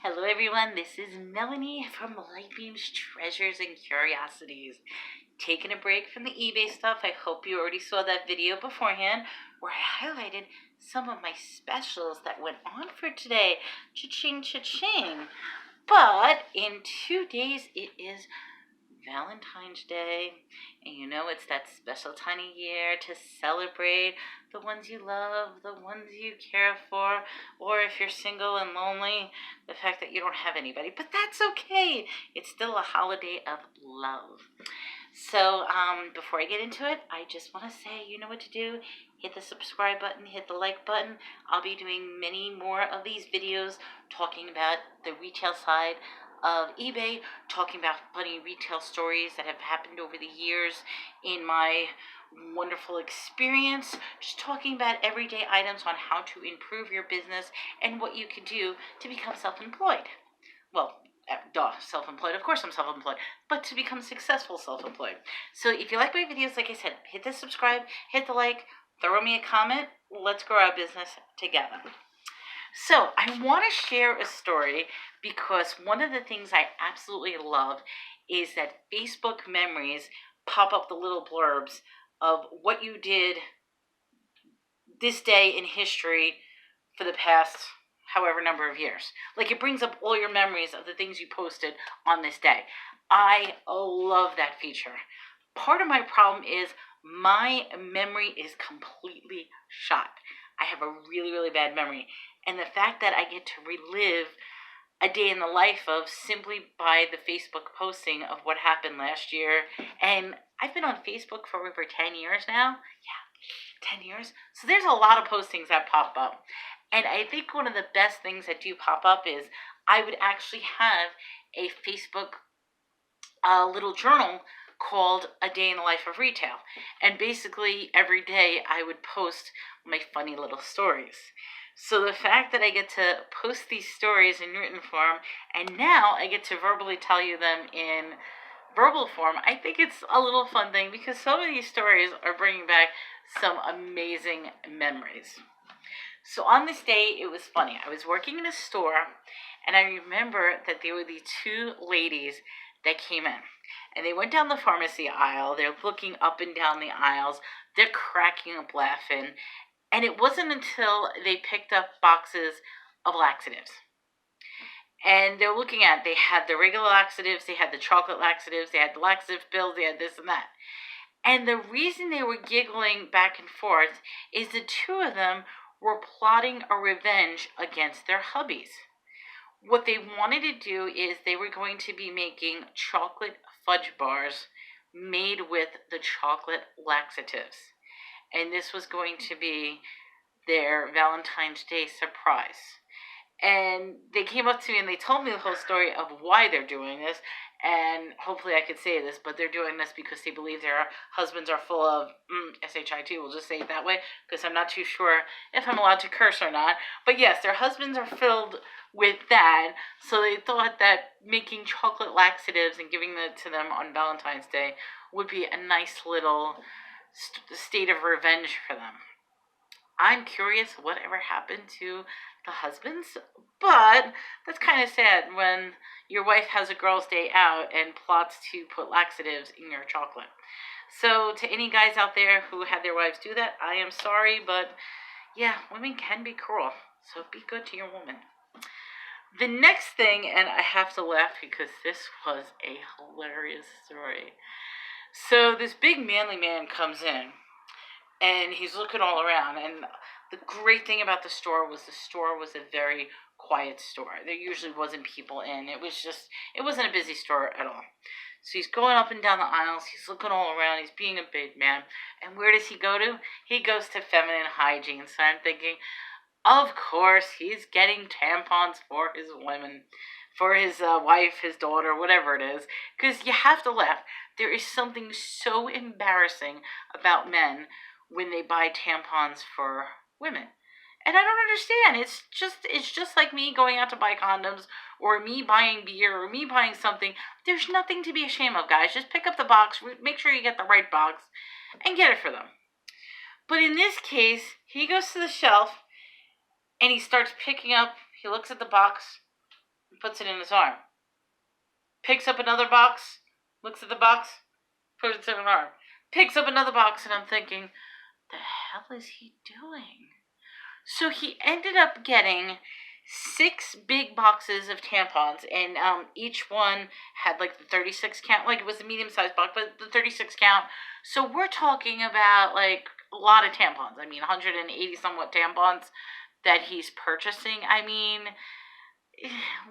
Hello everyone, this is Melanie from Lightbeam's Treasures and Curiosities. Taking a break from the eBay stuff. I hope you already saw that video beforehand where I highlighted some of my specials that went on for today. Cha-ching, cha-ching. But in 2 days it is Valentine's Day, and you know it's that special time of year to celebrate the ones you love, the ones you care for, or if you're single and lonely, the fact that you don't have anybody. But that's okay. It's still a holiday of love. So before I get into it, I just want to say, you know what to do. Hit the subscribe button, hit the like button. I'll be doing many more of these videos talking about the retail side of eBay, talking about funny retail stories that have happened over the years in my wonderful experience, just talking about everyday items on how to improve your business and what you can do to become self-employed. Well, self-employed. Of course I'm self-employed, but to become successful self-employed. So if you like my videos, like I said, hit the subscribe, hit the like, throw me a comment. Let's grow our business together. So I want to share a story because one of the things I absolutely love is that Facebook memories pop up the little blurbs of what you did this day in history for the past however number of years. Like, it brings up all your memories of the things you posted on this day. I love that feature. Part of my problem is my memory is completely shot. I have a really, really bad memory. And the fact that I get to relive a day in the life of simply by the Facebook posting of what happened last year. And I've been on Facebook for over 10 years now. Yeah, 10 years. So there's a lot of postings that pop up. And I think one of the best things that do pop up is I would actually have a Facebook little journal called A Day in the Life of Retail. And basically every day I would post my funny little stories. So the fact that I get to post these stories in written form, and now I get to verbally tell you them in verbal form, I think it's a little fun thing because some of these stories are bringing back some amazing memories. So on this day, it was funny. I was working in a store, and I remember that there were these two ladies that came in. And they went down the pharmacy aisle. They're looking up and down the aisles. They're cracking up laughing. And it wasn't until they picked up boxes of laxatives. And they're looking at, they had the regular laxatives, they had the chocolate laxatives, they had the laxative pills, they had this and that. And the reason they were giggling back and forth is the two of them were plotting a revenge against their hubbies. What they wanted to do is they were going to be making chocolate fudge bars made with the chocolate laxatives. And this was going to be their Valentine's Day surprise. And they came up to me and they told me the whole story of why they're doing this. And hopefully I could say this, but they're doing this because they believe their husbands are full of shit. We'll just say it that way because I'm not too sure if I'm allowed to curse or not. But yes, their husbands are filled with that. So they thought that making chocolate laxatives and giving that to them on Valentine's Day would be a nice little state of revenge for them. I'm curious whatever happened to the husbands, but that's kind of sad when your wife has a girl's day out and plots to put laxatives in your chocolate. So to any guys out there who had their wives do that, I am sorry, but yeah, women can be cruel, so be good to your woman. The next thing, and I have to laugh because this was a hilarious story. So this big manly man comes in, and he's looking all around, and the great thing about the store was a very quiet store. There usually wasn't people in. It wasn't a busy store at all. So he's going up and down the aisles, he's looking all around, he's being a big man. And where does he go to? He goes to feminine hygiene. So I'm thinking, of course, he's getting tampons for his women, for his wife, his daughter, whatever it is. Because you have to laugh. There is something so embarrassing about men when they buy tampons for women. And I don't understand. It's just like me going out to buy condoms or me buying beer or me buying something. There's nothing to be ashamed of, guys. Just pick up the box, make sure you get the right box, and get it for them. But in this case, he goes to the shelf and he starts picking up, he looks at the box, puts it in his arm. Picks up another box, looks at the box, puts it in an arm. Picks up another box, and I'm thinking, the hell is he doing? So he ended up getting 6 big boxes of tampons, and each one had like the 36 count, like it was a medium-sized box, but the 36 count. So we're talking about like a lot of tampons. I mean, 180 somewhat tampons that he's purchasing. I mean,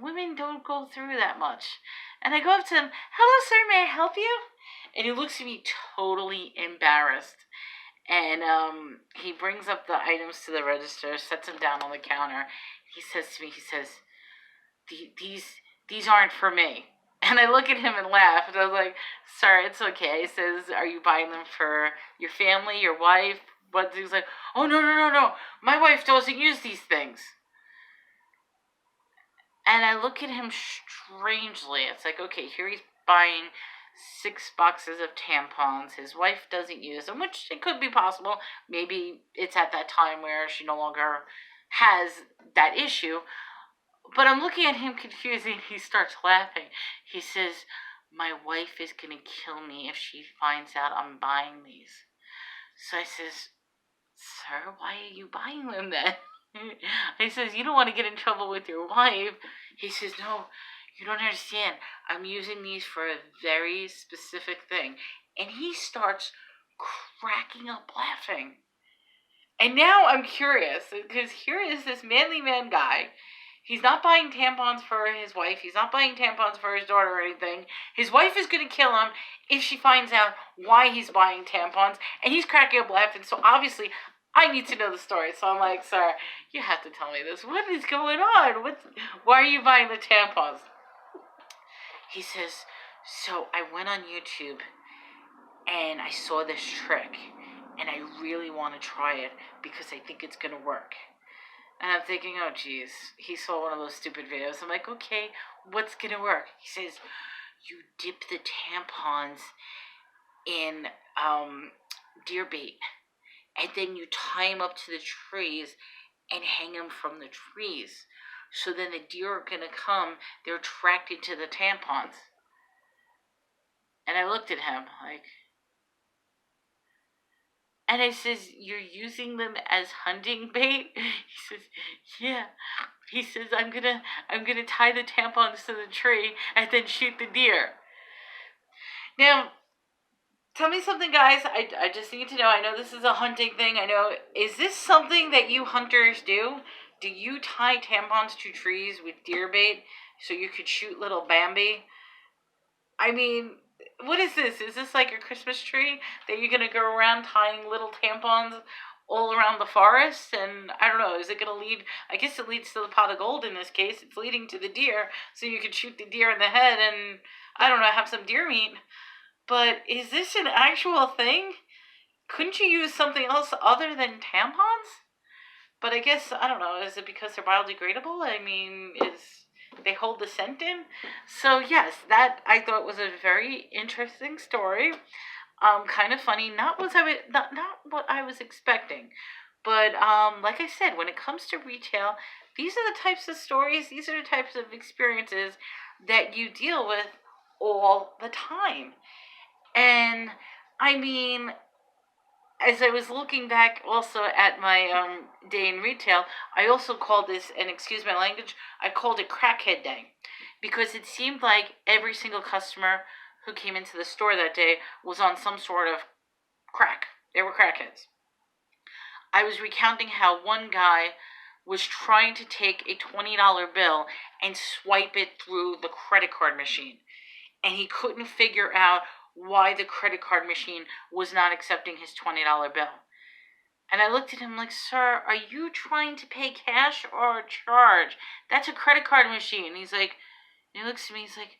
women don't go through that much. And I go up to him, hello, sir, may I help you? And he looks at me totally embarrassed. And he brings up the items to the register, sets them down on the counter. He says to me, these aren't for me. And I look at him and laugh. And I was like, sir, it's okay. He says, are you buying them for your family, your wife? What? He's like, oh, no. My wife doesn't use these things. And I look at him strangely. It's like, okay, here he's buying 6 boxes of tampons. His wife doesn't use them, which it could be possible. Maybe it's at that time where she no longer has that issue. But I'm looking at him confused, and he starts laughing. He says, my wife is going to kill me if she finds out I'm buying these. So I says, sir, why are you buying them then? He says, you don't want to get in trouble with your wife. He says, no, you don't understand. I'm using these for a very specific thing. And he starts cracking up laughing. And now I'm curious, because here is this manly man guy. He's not buying tampons for his wife. He's not buying tampons for his daughter or anything. His wife is going to kill him if she finds out why he's buying tampons. And he's cracking up laughing. So obviously, I need to know the story. So I'm like, sir, you have to tell me this. What is going on? Why are you buying the tampons? He says, so I went on YouTube and I saw this trick. And I really want to try it because I think it's going to work. And I'm thinking, oh, geez, he saw one of those stupid videos. I'm like, okay, what's going to work? He says, you dip the tampons in deer bait. And then you tie them up to the trees and hang them from the trees. So then the deer are going to come. They're attracted to the tampons. And I looked at him like... And I says, you're using them as hunting bait? He says, yeah. He says, I'm gonna tie the tampons to the tree and then shoot the deer. Now, tell me something, guys. I just need to know. I know this is a hunting thing. I know. Is this something that you hunters do? Do you tie tampons to trees with deer bait so you could shoot little Bambi? I mean... What is this? Is this like a Christmas tree that you're going to go around tying little tampons all around the forest? And I don't know, is it going to lead, I guess it leads to the pot of gold in this case. It's leading to the deer, so you can shoot the deer in the head and, I don't know, have some deer meat. But is this an actual thing? Couldn't you use something else other than tampons? But I guess, I don't know, is it because they're biodegradable? I mean, they hold the scent in. So yes, that I thought was a very interesting story. Kind of funny. Not what I was expecting. But like I said, when it comes to retail, these are the types of stories, these are the types of experiences that you deal with all the time. And I mean, as I was looking back also at my day in retail, I also called this, and excuse my language, I called it Crackhead Day. Because it seemed like every single customer who came into the store that day was on some sort of crack. They were crackheads. I was recounting how one guy was trying to take a $20 bill and swipe it through the credit card machine. And he couldn't figure out why the credit card machine was not accepting his $20 bill. And I looked at him like, sir, are you trying to pay cash or charge? That's a credit card machine. And he looks at me, he's like,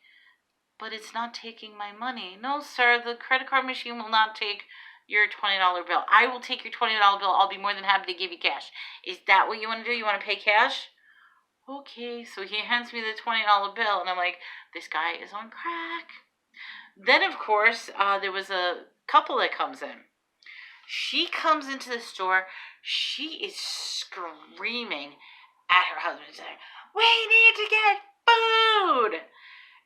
but it's not taking my money. No, sir, the credit card machine will not take your $20 bill. I will take your $20 bill. I'll be more than happy to give you cash. Is that what you want to do? You want to pay cash? Okay, so he hands me the $20 bill, and I'm like, this guy is on crack. Then, of course, there was a couple that comes in. She comes into the store. She is screaming at her husband, saying, we need to get food.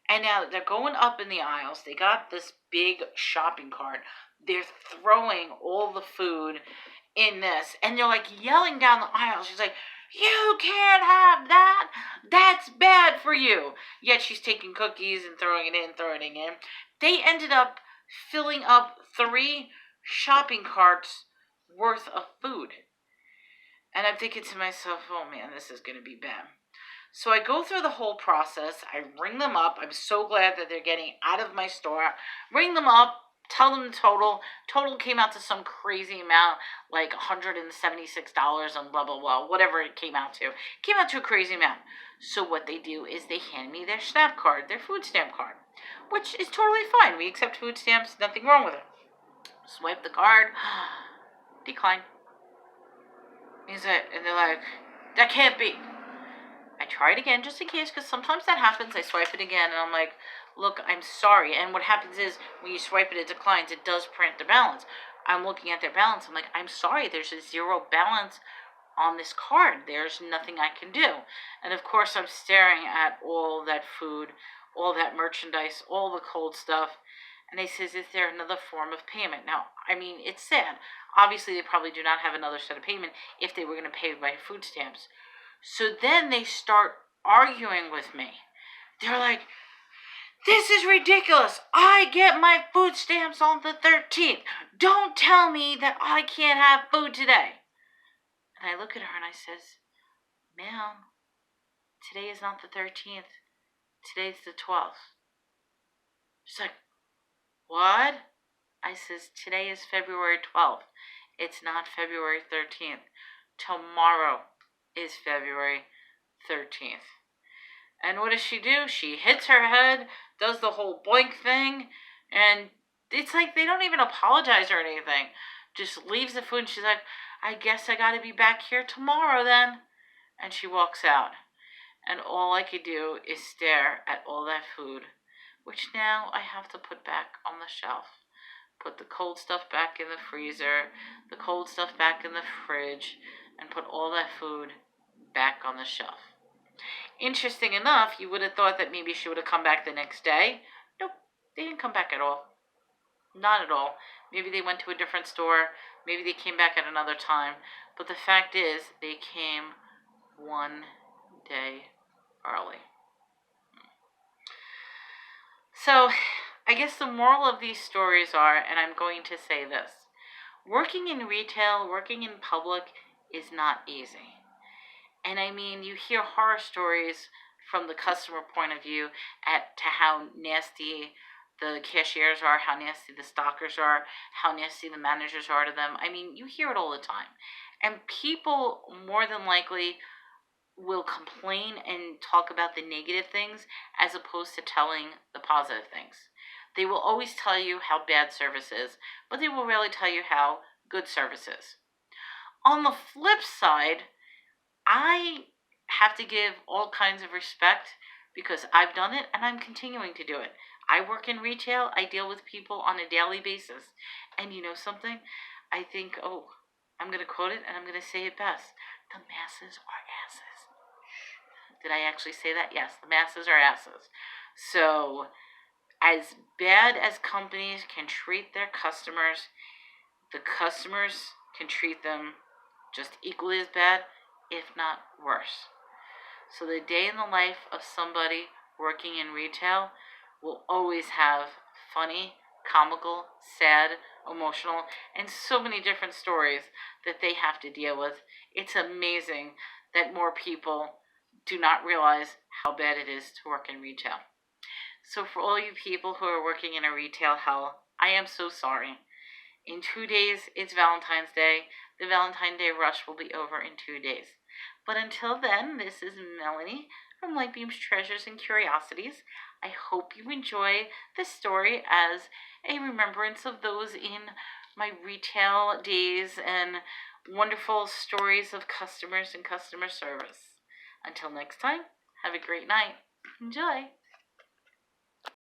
And now they're going up in the aisles. They got this big shopping cart. They're throwing all the food in this. And they're like yelling down the aisle. She's like, you can't have that. That's bad for you. Yet she's taking cookies and throwing it in. They ended up filling up 3 shopping carts worth of food. And I'm thinking to myself, oh man, this is going to be bad. So I go through the whole process. I ring them up. I'm so glad that they're getting out of my store. Ring them up. Tell them the total. Total came out to some crazy amount, like $176 and blah, blah, blah. Whatever it came out to. It came out to a crazy amount. So what they do is they hand me their SNAP card, their food stamp card, which is totally fine. We accept food stamps. Nothing wrong with it. Swipe the card. Decline. And they're like, that can't be. I try it again just in case, because sometimes that happens. I swipe it again, and I'm like, look, I'm sorry. And what happens is, when you swipe it, it declines. It does print the balance. I'm looking at their balance. I'm like, I'm sorry. There's a 0 balance on this card. There's nothing I can do. And, of course, I'm staring at all that food, all that merchandise, all the cold stuff. And they says, is there another form of payment? Now, I mean, it's sad. Obviously, they probably do not have another set of payment if they were going to pay by food stamps. So then they start arguing with me. They're like, this is ridiculous. I get my food stamps on the 13th. Don't tell me that I can't have food today. And I look at her and I says, ma'am, today is not the 13th. Today's the 12th. She's like, what? I says, today is February 12th. It's not February 13th. Tomorrow is February 13th. And what does she do? She hits her head, does the whole boink thing, and it's like they don't even apologize or anything. Just leaves the food, and she's like, I guess I gotta be back here tomorrow then. And she walks out. And all I could do is stare at all that food, which now I have to put back on the shelf. Put the cold stuff back in the freezer, the cold stuff back in the fridge, and put all that food back on the shelf. Interesting enough, you would have thought that maybe she would have come back the next day. Nope, they didn't come back at all. Not at all. Maybe they went to a different store. Maybe they came back at another time. But the fact is, they came 1 day early. So, I guess the moral of these stories are, and I'm going to say this, working in retail, working in public is not easy. And I mean, you hear horror stories from the customer point of view to how nasty the cashiers are, how nasty the stockers are, how nasty the managers are to them. I mean, you hear it all the time. And people more than likely will complain and talk about the negative things as opposed to telling the positive things. They will always tell you how bad service is, but they will rarely tell you how good service is. On the flip side, I have to give all kinds of respect because I've done it and I'm continuing to do it. I work in retail. I deal with people on a daily basis. And you know something? I think, I'm going to quote it and I'm going to say it best. The masses are asses. Did I actually say that? Yes, the masses are asses. So, as bad as companies can treat their customers, the customers can treat them just equally as bad, if not worse. So the day in the life of somebody working in retail will always have funny, comical, sad, emotional, and so many different stories that they have to deal with. It's amazing that more people do not realize how bad it is to work in retail. So for all you people who are working in a retail hell, I am so sorry. In 2 days, it's Valentine's Day. The Valentine's Day rush will be over in 2 days. But until then, this is Melanie from Lightbeam's Treasures and Curiosities. I hope you enjoy this story as a remembrance of those in my retail days and wonderful stories of customers and customer service. Until next time, have a great night. Enjoy!